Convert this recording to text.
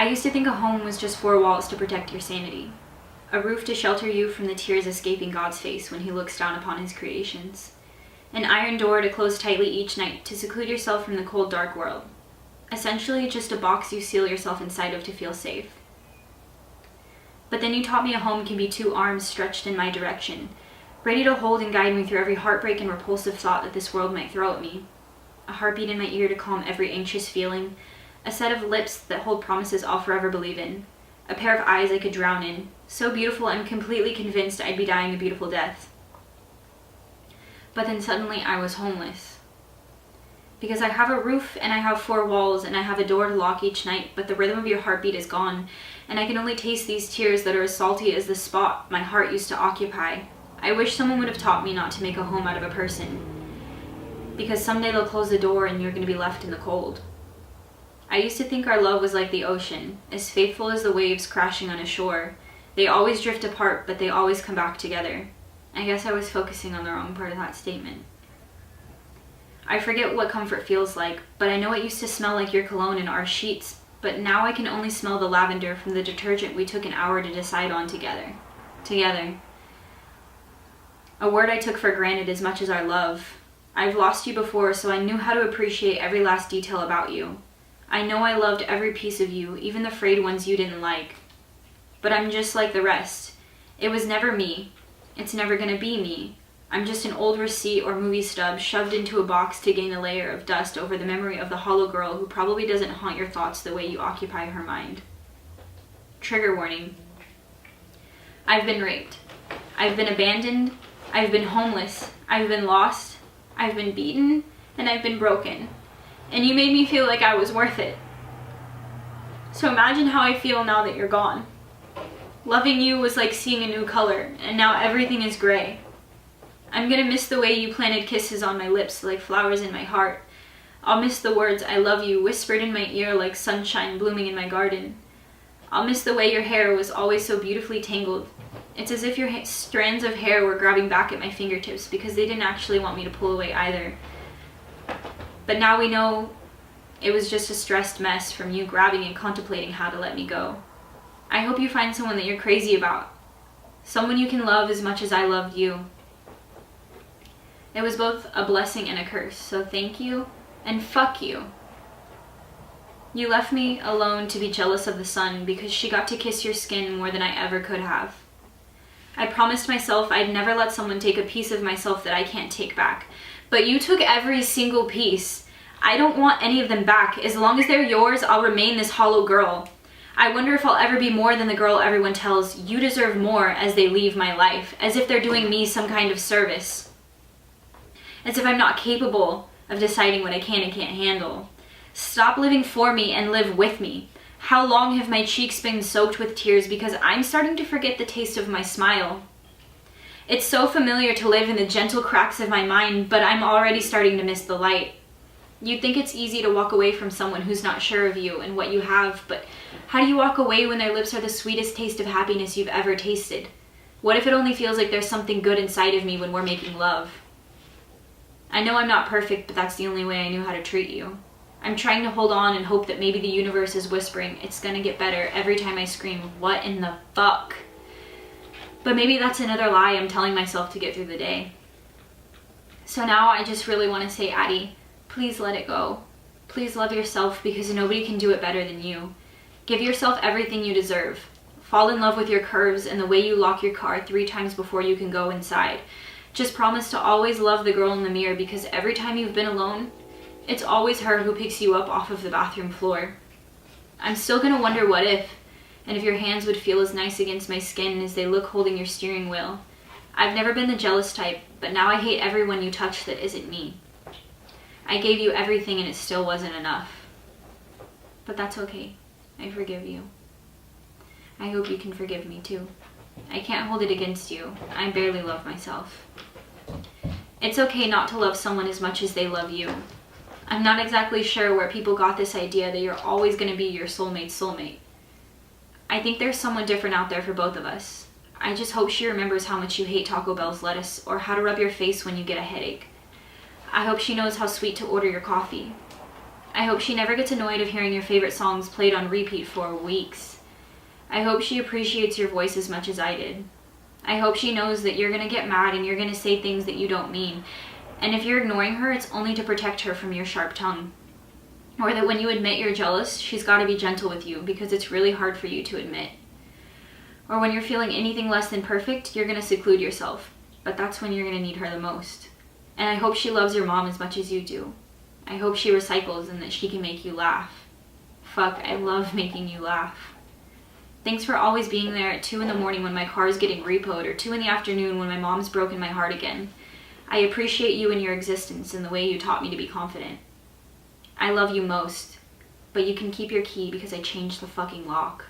I used to think a home was just four walls to protect your sanity, a roof to shelter you from the tears escaping God's face when he looks down upon his creations, an iron door to close tightly each night to seclude yourself from the cold, dark world. Essentially, just a box you seal yourself inside of to feel safe. But then you taught me a home can be two arms stretched in my direction, ready to hold and guide me through every heartbreak and repulsive thought that this world might throw at me. A heartbeat in my ear to calm every anxious feeling, a set of lips that hold promises I'll forever believe in, a pair of eyes I could drown in, so beautiful I'm completely convinced I'd be dying a beautiful death. But then suddenly I was homeless. Because I have a roof and I have four walls and I have a door to lock each night, but the rhythm of your heartbeat is gone, and I can only taste these tears that are as salty as the spot my heart used to occupy. I wish someone would have taught me not to make a home out of a person, because someday they'll close the door and you're going to be left in the cold. I used to think our love was like the ocean, as faithful as the waves crashing on a shore. They always drift apart, but they always come back together. I guess I was focusing on the wrong part of that statement. I forget what comfort feels like, but I know it used to smell like your cologne in our sheets, but now I can only smell the lavender from the detergent we took an hour to decide on together. Together. A word I took for granted as much as our love. I've lost you before, so I knew how to appreciate every last detail about you. I know I loved every piece of you, even the frayed ones you didn't like. But I'm just like the rest. It was never me. It's never gonna be me. I'm just an old receipt or movie stub shoved into a box to gain a layer of dust over the memory of the hollow girl who probably doesn't haunt your thoughts the way you occupy her mind. Trigger warning. I've been raped. I've been abandoned. I've been homeless. I've been lost. I've been beaten. And I've been broken. And you made me feel like I was worth it. So imagine how I feel now that you're gone. Loving you was like seeing a new color, and now everything is gray. I'm gonna miss the way you planted kisses on my lips like flowers in my heart. I'll miss the words I love you whispered in my ear like sunshine blooming in my garden. I'll miss the way your hair was always so beautifully tangled. It's as if your strands of hair were grabbing back at my fingertips because they didn't actually want me to pull away either. But now we know it was just a stressed mess from you grabbing and contemplating how to let me go. I hope you find someone that you're crazy about. Someone you can love as much as I loved you. It was both a blessing and a curse, so thank you and fuck you. You left me alone to be jealous of the sun because she got to kiss your skin more than I ever could have. I promised myself I'd never let someone take a piece of myself that I can't take back. But you took every single piece. I don't want any of them back. As long as they're yours, I'll remain this hollow girl. I wonder if I'll ever be more than the girl everyone tells you deserve more as they leave my life, as if they're doing me some kind of service. As if I'm not capable of deciding what I can and can't handle. Stop living for me and live with me. How long have my cheeks been soaked with tears because I'm starting to forget the taste of my smile? It's so familiar to live in the gentle cracks of my mind, but I'm already starting to miss the light. You'd think it's easy to walk away from someone who's not sure of you and what you have, but how do you walk away when their lips are the sweetest taste of happiness you've ever tasted? What if it only feels like there's something good inside of me when we're making love? I know I'm not perfect, but that's the only way I knew how to treat you. I'm trying to hold on and hope that maybe the universe is whispering it's gonna get better every time I scream, "What in the fuck?" But maybe that's another lie I'm telling myself to get through the day. So now I just really want to say, Addie, please let it go. Please love yourself because nobody can do it better than you. Give yourself everything you deserve. Fall in love with your curves and the way you lock your car 3 times before you can go inside. Just promise to always love the girl in the mirror because every time you've been alone, it's always her who picks you up off of the bathroom floor. I'm still gonna wonder what if, and if your hands would feel as nice against my skin as they look holding your steering wheel. I've never been the jealous type, but now I hate everyone you touch that isn't me. I gave you everything and it still wasn't enough. But that's okay. I forgive you. I hope you can forgive me too. I can't hold it against you. I barely love myself. It's okay not to love someone as much as they love you. I'm not exactly sure where people got this idea that you're always going to be your soulmate's soulmate. I think there's someone different out there for both of us. I just hope she remembers how much you hate Taco Bell's lettuce or how to rub your face when you get a headache. I hope she knows how sweet to order your coffee. I hope she never gets annoyed of hearing your favorite songs played on repeat for weeks. I hope she appreciates your voice as much as I did. I hope she knows that you're going to get mad and you're going to say things that you don't mean. And if you're ignoring her, it's only to protect her from your sharp tongue. Or that when you admit you're jealous, she's got to be gentle with you because it's really hard for you to admit. Or when you're feeling anything less than perfect, you're going to seclude yourself. But that's when you're going to need her the most. And I hope she loves your mom as much as you do. I hope she recycles and that she can make you laugh. Fuck, I love making you laugh. Thanks for always being there at 2 in the morning when my car is getting repoed, or 2 in the afternoon when my mom's broken my heart again. I appreciate you and your existence and the way you taught me to be confident. I love you most, but you can keep your key because I changed the fucking lock.